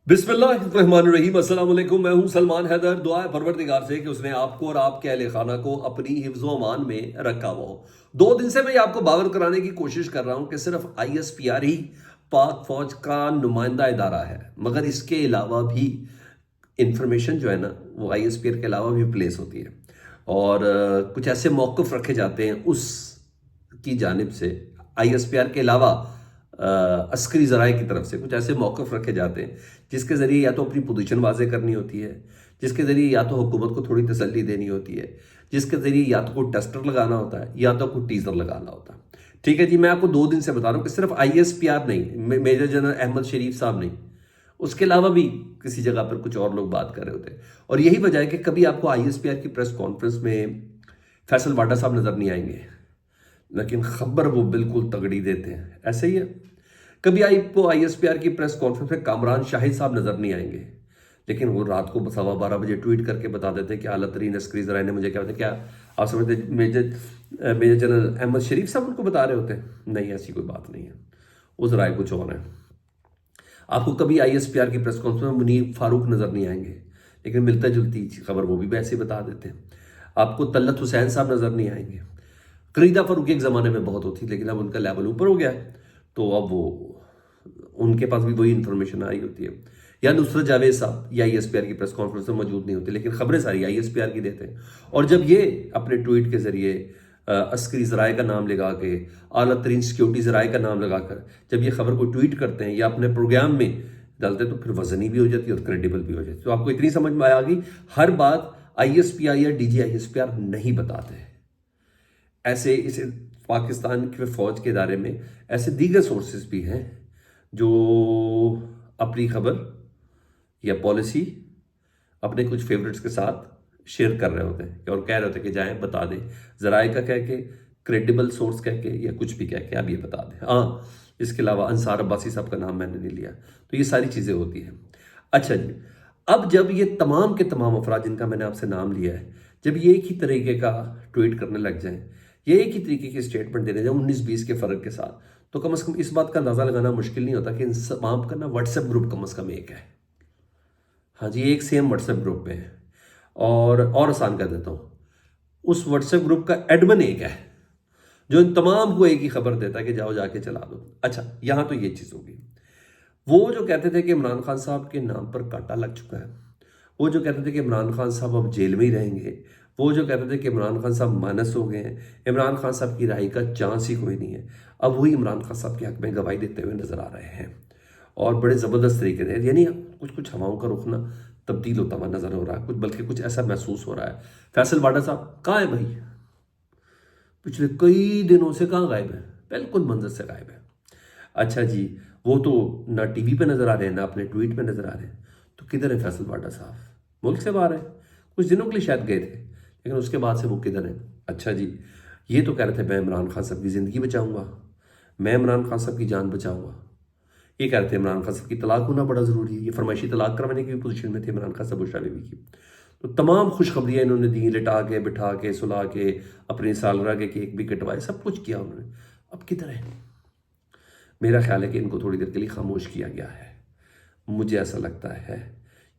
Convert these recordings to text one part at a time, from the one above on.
बिस्मिल्लाहिर्रहमानिर्रहीम, अस्सलाम वालेकुम। मैं हूं सलमान हैदर। दुआ है परवरदिगार से कि उसने आपको और आपके अहले खाना को अपनी हिफ्ज़ो अमान में रखा हुआ हो। 2 दिन से मैं ये आपको बावर कराने की कोशिश कर रहा हूं कि सिर्फ ISPR ही पाक फौज का नुमाइंदा इदारा है, मगर इसके अलावा भी इंफॉर्मेशन जो है ना वो ISPR के अलावा भी प्लेस होती है। और कुछ ऐसे मौक़िफ़ रखे जाते हैं उस की जानिब से, ISPR के अलावा अस्करी ज़राए की तरफ से कुछ ऐसे मौक़िफ़ रखे जाते हैं जिसके ज़रिए या तो अपनी पोजीशन वाज़ेह करनी होती है, जिसके ज़रिए या तो हुकूमत को थोड़ी तसल्ली देनी होती है, जिसके ज़रिए या तो कोई टेस्टर लगाना होता है या तो कोई टीज़र लगाना होता है। ठीक है जी, मैं आपको 2 दिन से बता रहा हूँ कि सिर्फ ISPR नहीं, मेजर जनरल अहमद शरीफ साहब नहीं, उसके अलावा भी किसी जगह पर कुछ और लोग बात कर रहे होते हैं। और यही वजह है कि कभी आपको ISPR की प्रेस कॉन्फ्रेंस में फैसल वाडा साहब नज़र नहीं आएंगे, लेकिन खबर वो बिल्कुल तगड़ी देते हैं। ऐसे ही है, कभी आपको ISPR की प्रेस कॉन्फ्रेंस में कामरान शाहिद साहब नजर नहीं आएंगे, लेकिन वो रात को 12:15 बजे ट्वीट करके बता देते हैं कि आला तरीन अस्करी ज़राए ने मुझे क्या बताया। क्या आप समझते मेजर जनरल अहमद शरीफ साहब उनको बता रहे होते हैं? नहीं, ऐसी कोई बात नहीं है, वो ज़राए कुछ और है। आपको कभी ISPR की प्रेस कॉन्फ्रेंस में मुनीर फारूक नजर नहीं आएंगे, लेकिन मिलता जुलती खबर वो भी वैसे बता देते हैं। आपको तल्लत हुसैन साहब नजर नहीं आएंगे। करीदा फारूक एक ज़माने में बहुत होती, लेकिन अब उनका लेवल ऊपर हो गया है, तो अब वो उनके पास भी वही इंफॉर्मेशन आ रही होती है। या नुसरत जावेद साहब या ISPR की प्रेस कॉन्फ्रेंस में मौजूद नहीं होते, लेकिन खबरें सारी ISPR की देते हैं। और जब ये अपने ट्वीट के जरिए अस्करी ज़राए का नाम लगा के, आला तरीन सिक्योरिटी ज़राए का नाम लगाकर जब ये खबर को ट्वीट करते हैं या अपने प्रोग्राम में डालते हैं, तो फिर वजनी भी हो जाती है और क्रेडिबल भी हो जाती है। तो आपको इतनी समझ में आ गई, हर बात ISPR या DG ISPR नहीं बताते। ऐसे इस पाकिस्तान के फौज के इदारे में ऐसे दीगर सोर्सेज भी हैं जो अपनी खबर या पॉलिसी अपने कुछ फेवरेट्स के साथ शेयर कर रहे होते हैं और कह रहे होते हैं कि जाएं बता दें, ज़राए का कह के, क्रेडिबल सोर्स कह के, या कुछ भी कह के आप ये बता दें। हाँ, इसके अलावा अंसार अब्बासी साहब का नाम मैंने नहीं लिया। तो ये सारी चीज़ें होती हैं। अच्छा जी, अब जब ये तमाम के तमाम अफराद जिनका मैंने आपसे नाम लिया है, जब ये एक ही तरीके का ट्वीट करने लग जाएं, ये एक ही तरीके की स्टेटमेंट देने जाए 19-20 के फ़र्क के साथ, तो कम से कम इस बात का अंदाज़ा लगाना मुश्किल नहीं होता कि इन तमाम का ना व्हाट्सएप ग्रुप कम से कम एक है। हाँ जी, एक सेम व्हाट्सएप ग्रुप में है। और आसान कर देता हूँ, उस व्हाट्सएप ग्रुप का एडमिन एक है जो इन तमाम को एक ही खबर देता है कि जाओ जाके चला दो। अच्छा, यहाँ तो ये चीज़ होगी। वो जो कहते थे कि इमरान खान साहब के नाम पर कांटा लग चुका है, वो जो कहते थे कि इमरान खान साहब अब जेल में ही रहेंगे, वो जो कहते थे कि इमरान खान साहब माइनस हो गए हैं, इमरान खान साहब की रिहाई का चांस ही कोई नहीं है, अब वही इमरान खान साहब के हक में गवाही देते हुए नजर आ रहे हैं। और बड़े ज़बरदस्त तरीके से, यानी कुछ कुछ हवाओं का रुख ना तब्दील होता हुआ नजर हो रहा है, कुछ बल्कि कुछ ऐसा महसूस हो रहा है। फैसल वाडा साहब कहाँ है भाई? पिछले कई दिनों से कहाँ गायब है? बिल्कुल मंजर से गायब है। अच्छा जी, वो तो ना टीवी पे नजर आ रहे हैं ना अपने ट्वीट पे नजर आ रहे हैं, तो किधर है फैसल वाडा साहब? मुल्क से बाहर है, कुछ दिनों के लिए शायद गए थे, लेकिन उसके बाद से वो किधर है? अच्छा जी, ये तो कह रहे थे मैं इमरान खान साहब की ज़िंदगी बचाऊंगा, मैं इमरान खान साहब की जान बचाऊंगा। ये कह रहे थे इमरान खान साहब की तलाक होना बड़ा ज़रूरी है, ये फरमाइशी तलाक करवाने की भी पोजीशन में थे इमरान खान साहब बुशरा बीवी की। तो तमाम खुशखबरियाँ इन्होंने दी, लिटा के, बिठा के, सुला के, अपनी सालगिरह के केक भी कटवाए, सब कुछ किया उन्होंने। अब किधर है? मेरा ख्याल है कि इनको थोड़ी देर के लिए खामोश किया गया है, मुझे ऐसा लगता है,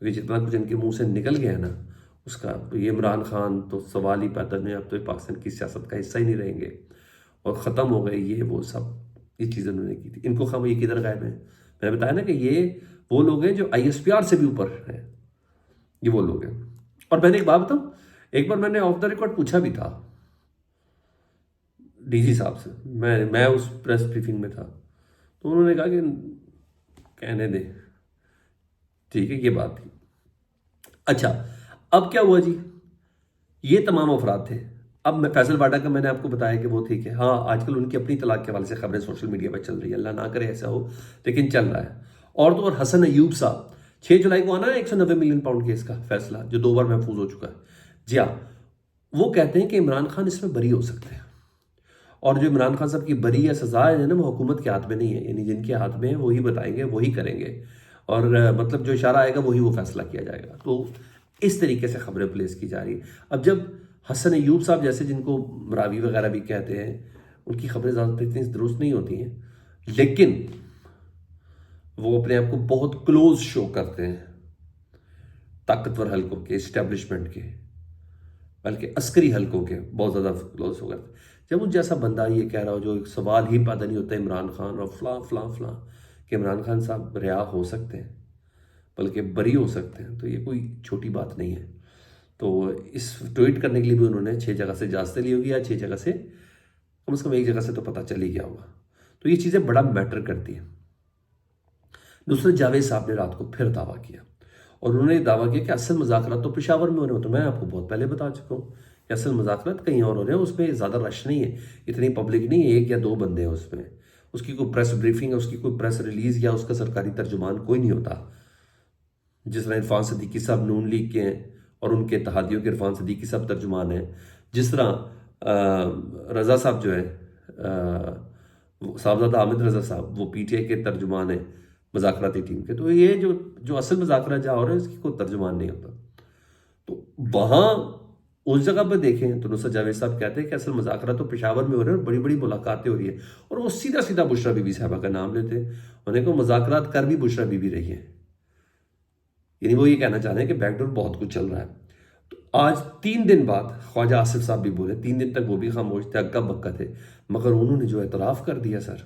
क्योंकि जितना कुछ इनके मुंह से निकल गया है ना, उसका ये इमरान खान तो सवाल ही पैदा नहीं, अब तो ये पाकिस्तान की सियासत का हिस्सा ही नहीं रहेंगे और ख़त्म हो गए ये वो सब। ये चीज़ें उन्होंने की थी, इनको खाम, ये किधर गायब है? मैंने बताया ना कि ये वो लोग हैं जो ISPR से भी ऊपर हैं, ये वो लोग हैं। और मैंने एक बात बताऊँ, एक बार मैंने ऑफ द रिकॉर्ड पूछा भी था DG साहब से, मैं उस प्रेस ब्रीफिंग में था, तो उन्होंने कहा कि कहने दे, ठीक है, ये बात थी। अच्छा, अब क्या हुआ जी, ये तमाम अफराद थे। अब मैं फैसल वाडा का मैंने आपको बताया कि वो ठीक है, हाँ आजकल उनकी अपनी तलाक के हवाले से खबरें सोशल मीडिया पर चल रही है, अल्लाह ना करे ऐसा हो, लेकिन चल रहा है। और तो और हसन अयूब साहब, 6 जुलाई को आना है 190 मिलियन पाउंड केस का फैसला जो 2 बार महफूज हो चुका है। जी हाँ, वो कहते हैं कि इमरान खान इसमें बरी हो सकते हैं, और जो इमरान खान साहब की बरी या सजा है ना, वो हुकूमत के हाथ में नहीं है, यानी जिनके हाथ में है वही बताएंगे, वही करेंगे, और मतलब जो इशारा आएगा वही वो फैसला किया जाएगा। तो इस तरीके से खबरें प्लेस की जा रही है। अब जब हसन अयूब साहब जैसे, जिनको रावी वगैरह भी कहते हैं, उनकी खबरें ज़्यादातर इतनी दुरुस्त नहीं होती हैं, लेकिन वो अपने आप को बहुत क्लोज शो करते हैं ताकतवर हलकों के, इस्टेब्लिशमेंट के, बल्कि अस्करी हलकों के बहुत ज़्यादा क्लोज हो गए थे। जब उन जैसा बंदा ये कह रहा हो, जो एक सवाल ही पैदा नहीं होता इमरान खान और फलां फलां फलां कि इमरान खान साहब रिहा हो सकते हैं, बल्कि बरी हो सकते हैं, तो ये कोई छोटी बात नहीं है। तो इस ट्वीट करने के लिए भी उन्होंने 6 जगह से इजाज़तें ली होगी, या 6 जगह से कम से कम एक जगह से तो पता चल ही गया होगा। तो ये चीज़ें बड़ा मैटर करती हैं। नुसरत जावेद साहब ने रात को फिर दावा किया, और उन्होंने दावा किया कि असल मुज़ाकरात तो पेशावर में हो रहे हो। तो मैं आपको बहुत पहले बता चुका हूँ कि असल मुज़ाकरात कहीं और हो रहे हैं, उसमें ज़्यादा रश नहीं है, इतनी पब्लिक नहीं है, 1 या 2 बंदे हैं उसमें। उसकी कोई प्रेस ब्रीफिंग है, उसकी कोई प्रेस रिलीज़ या उसका सरकारी तर्जुमान कोई नहीं होता। जिस तरह इरफान सदीकी साहब नून लीग के हैं और उनके इत्तेहादियों के इरफान सदीकी साहब तर्जुमान हैं, जिस तरह रज़ा साहब जो है, साहबजादा हामिद रज़ा साहब, वो पीटीआई के तर्जुमान हैं मुज़ाकराती टीम के। तो ये जो जो असल मुज़ाकरा जहाँ हो रहा है, इसकी कोई तर्जुमान नहीं होता। तो वहाँ उस जगह पर देखें तो नुसरत जावेद साहब कहते हैं कि असल मुज़ाकरा तो पेशावर में हो रहे हैं और बड़ी बड़ी मुलाकातें हो रही है, और वो सीधा सीधा बुशरा बीबी साहबा का नाम लेते हैं। उन्हें को मुज़ाकरात कर भी बुशरा बीबी रही है, यानी वो ये कहना चाह रहे हैं कि बैकडोर बहुत कुछ चल रहा है। तो आज 3 दिन बाद ख्वाजा आसिफ साहब भी बोले, 3 दिन तक वो भी खामोश थे, अक्का बक्का थे, मगर उन्होंने जो एतराफ़ कर दिया सर,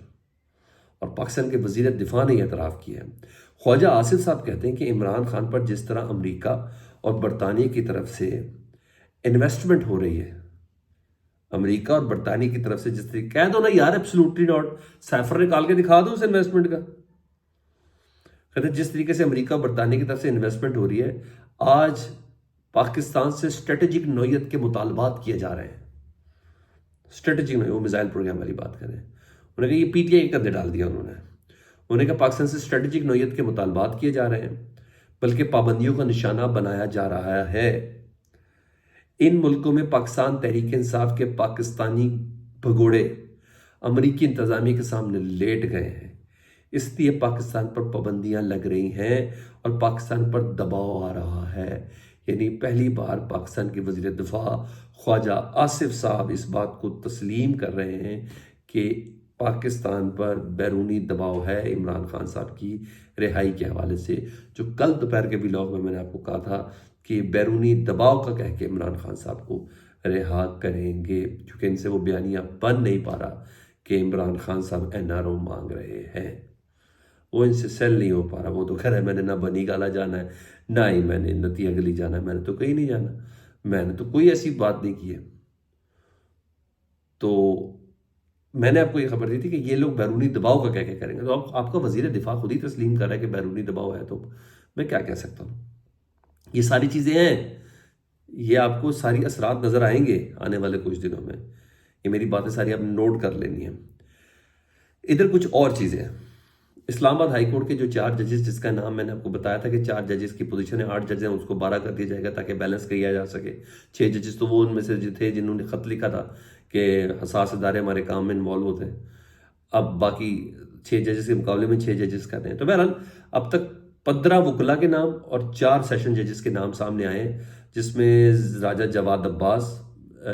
और पाकिस्तान के वज़ीर दिफा ने एतराफ़ किया है। ख्वाजा आसिफ साहब कहते हैं कि इमरान खान पर जिस तरह अमरीका और बरतानिया की तरफ से इन्वेस्टमेंट हो रही है, अमरीका और बरतानिया की तरफ से जिस तरीके, कह दो ना यार एब्सोल्युटली नॉट, साइफर निकाल के दिखा दो उस इन्वेस्टमेंट का। कहते जिस तरीके से अमेरिका और बरतानिया की तरफ से इन्वेस्टमेंट हो रही है, आज पाकिस्तान से स्ट्रेटेजिक नोयत के मुतालबात किए जा रहे हैं। स्ट्रेटेजिक नोयत, वो मिसाइल प्रोग्राम वाली बात करें, उन्होंने कहा ये पीटीआई के कंधे डाल दिया उन्होंने कहा पाकिस्तान से स्ट्रेटेजिक नोयत के मुतालबात किए जा रहे हैं, बल्कि पाबंदियों का निशाना बनाया जा रहा है। इन मुल्कों में पाकिस्तान तहरीक इंसाफ के पाकिस्तानी भगोड़े अमरीकी इंतजामिया के सामने लेट गए हैं, इसलिए पाकिस्तान पर पाबंदियां लग रही हैं और पाकिस्तान पर दबाव आ रहा है। यानी पहली बार पाकिस्तान के वज़ीर दिफा ख्वाजा आसिफ साहब इस बात को तस्लीम कर रहे हैं कि पाकिस्तान पर बैरूनी दबाव है इमरान खान साहब की रिहाई के हवाले से। जो कल दोपहर के व्लॉग में मैंने आपको कहा था कि बैरूनी दबाव का कह के इमरान खान साहब को रिहा करेंगे, क्योंकि इनसे वो बयानिया बन नहीं पा रहा कि इमरान खान साहब एनआरओ मांग रहे हैं, वो इनसे सेल नहीं हो पा रहा। वो तो कह रहा है मैंने ना बनी गाला जाना है, ना ही मैंने नतिया गली जाना है, मैंने तो कहीं नहीं जाना, मैंने तो कोई ऐसी बात नहीं की है। तो मैंने आपको ये खबर दी थी कि ये लोग बैरूनी दबाव का क्या क्या करेंगे। तो आपका वजीर दिफा खुद ही तस्लीम कर रहा है कि बैरूनी दबाव है, तो मैं क्या कह सकता हूँ। ये सारी चीज़ें हैं, ये आपको सारी असरात नज़र आएंगे आने वाले कुछ दिनों में। ये मेरी बातें सारी आपने नोट कर लेनी है। इधर कुछ और चीज़ें हैं। इस्लामाबाद हाई कोर्ट के जो 4 जजेस, जिसका नाम मैंने आपको बताया था कि 4 जजेस की पोजीशन है, 8 जज हैं, उसको 12 कर दिया जाएगा ताकि बैलेंस किया जा सके। 6 जजेस तो वो उनमें से जो थे जिन्होंने ख़त लिखा था कि हसास इदारे हमारे काम में इन्वॉल्व होते हैं। अब बाकी 6 जजेस के मुकाबले में 6 जजेस कर रहे हैं। तो बहरहाल अब तक 15 वकला के नाम और 4 सेशन जजेस के नाम सामने आए हैं, जिसमें राजा जवाद अब्बास,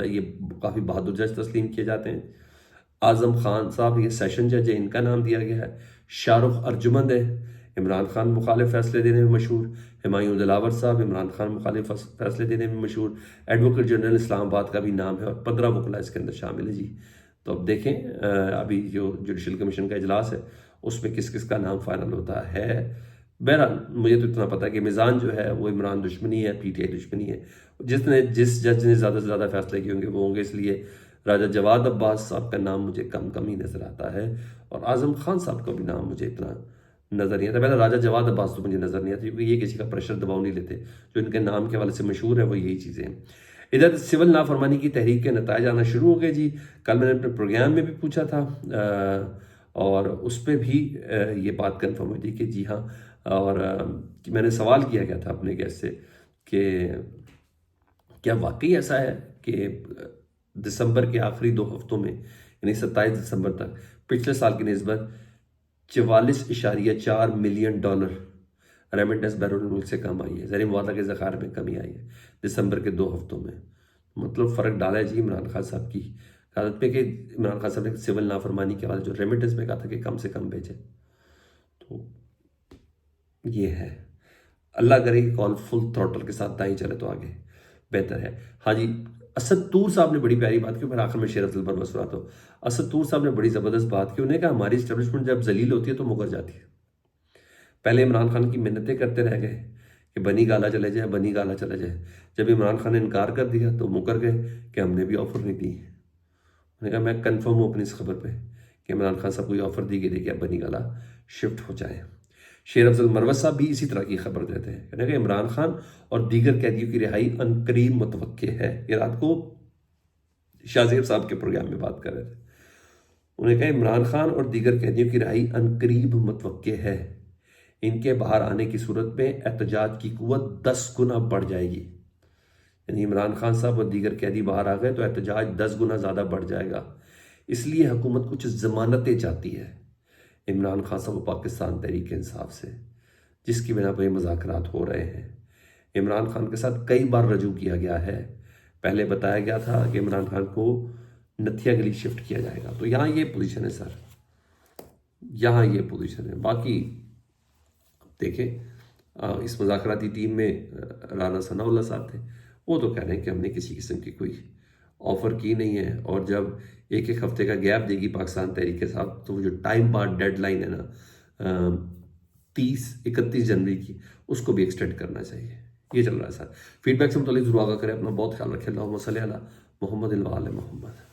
ये काफ़ी बहादुर जज तस्लीम किए जाते हैं। आजम खान साहब, ये सेशन जज है, इनका नाम दिया गया है। शाहरुख अर्जुमंद है, इमरान खान मुखालिफ फैसले देने में मशहूर। हुमायूं दिलावर साहब, इमरान खान मुखालिफ फैसले देने में मशहूर। एडवोकेट जनरल इस्लामाबाद का भी नाम है, और 15 वकला इसके अंदर शामिल है जी। तो अब देखें अभी जो जुडिशल कमीशन का इजलास है उसमें किस किस का नाम फाइनल होता है। बहरहाल मुझे तो इतना पता है कि मिज़ान जो है वो इमरान दुश्मनी है, पीटीआई दुश्मनी है। जिस जज ने ज़्यादा से ज़्यादा फैसले किए होंगे वो होंगे, इसलिए राजा जवाद अब्बास साहब का नाम मुझे कम कम ही नज़र आता है, और आज़म खान साहब का भी नाम मुझे इतना नज़र नहीं आता। पहले राजा जवाद अब्बास तो मुझे नज़र नहीं आती, क्योंकि ये किसी का प्रेशर दबाव नहीं लेते, जो इनके नाम के हवाले से मशहूर है वो यही चीज़ें हैं। इधर सिविल नाफरमानी की तहरीक के नताइज आना शुरू हो गए जी। कल मैंने अपने प्रोग्राम में भी पूछा था, और उस पर भी ये बात कन्फर्म हुई थी कि जी हाँ, और मैंने सवाल किया गया था अपने गेस्ट से कि क्या वाकई ऐसा है कि दिसंबर के आखिरी 2 हफ्तों में, यानी 27 दिसंबर तक पिछले साल की निस्बत 44.4 मिलियन डॉलर रेमिटेंस बैरून मुल्क से कम आई है, ज़र मुआवजा के ज़खार में कमी आई है दिसंबर के 2 हफ्तों में। मतलब फ़र्क डाला है जी इमरान खान साहब की क़यादत पे कि इमरान खान साहब ने सिविल नाफरमानी के वाले जो रेमिटेंस में कहा था कि कम से कम भेजें। तो ये है। अल्लाह करे कि कॉल फुल थ्रॉटल के साथ ना ही चले तो आगे बेहतर है। हाँ जी, असद तूर साहब ने बड़ी प्यारी बात की, मैं आखिर में शेर अफजल पर सुनाता हूँ। असद तूर साहब ने बड़ी ज़बरदस्त बात की, उन्हें कहा हमारी इस्टेब्लिशमेंट जब जलील होती है तो मुकर जाती है। पहले इमरान खान की मिन्नतें करते रह गए कि बनी गाला चले जाए, बनी गाला चले जाए। जब इमरान खान ने इनकार कर दिया तो मुकर गए कि हमने भी ऑफर नहीं दी। उन्होंने कहा मैं कंफर्म हूँ अपनी इस खबर पे कि इमरान खान साहब को ये ऑफर दी गई थी कि अब बनी गाला शिफ्ट हो जाए। शेर अफजल मरवत साहब भी इसी तरह की खबर देते हैं, कहने कि इमरान खान और दीगर कैदियों की रिहाई अनकरीब मुतवक्के है। ये रात को शाहजेब साहब के प्रोग्राम में बात कर रहे थे। उन्होंने कहा इमरान खान और दीगर कैदियों की रिहाई अनकरीब मुतवक्के है। इनके बाहर आने की सूरत में एहतजाज की कुव्वत 10 गुना बढ़ जाएगी। यानी इमरान खान साहब और दीगर कैदी बाहर आ गए तो एहतजाज 10 गुना ज़्यादा बढ़ जाएगा। इसलिए हुकूमत कुछ जमानतें चाहती है इमरान खान साहब पाकिस्तान तहरीक इंसाफ से, जिसकी बिना पर मुज़ाकरात हो रहे हैं। इमरान खान के साथ कई बार रजू किया गया है। पहले बताया गया था कि इमरान खान को नथिया गली शिफ्ट किया जाएगा। तो यहाँ ये पोजीशन है सर, यहाँ ये पोजीशन है। बाकी देखें, इस मुज़ाकराती टीम में राना सनाउल्लाह साहब थे, वो तो कह रहे हैं कि हमने किसी किस्म की कोई ऑफ़र की नहीं है। और जब एक एक हफ्ते का गैप देगी पाकिस्तान तहरीक के साथ, तो वो जो टाइम बार डेडलाइन है ना 30-31 जनवरी की, उसको भी एक्सटेंड करना चाहिए। ये चल रहा है सर। फीडबैक से मुतल्लिक ज़रूर आगाह करें। अपना बहुत ख्याल रखें। अल्लाहुम्मा सल्ली अला मुहम्मद व आले मुहम्मद।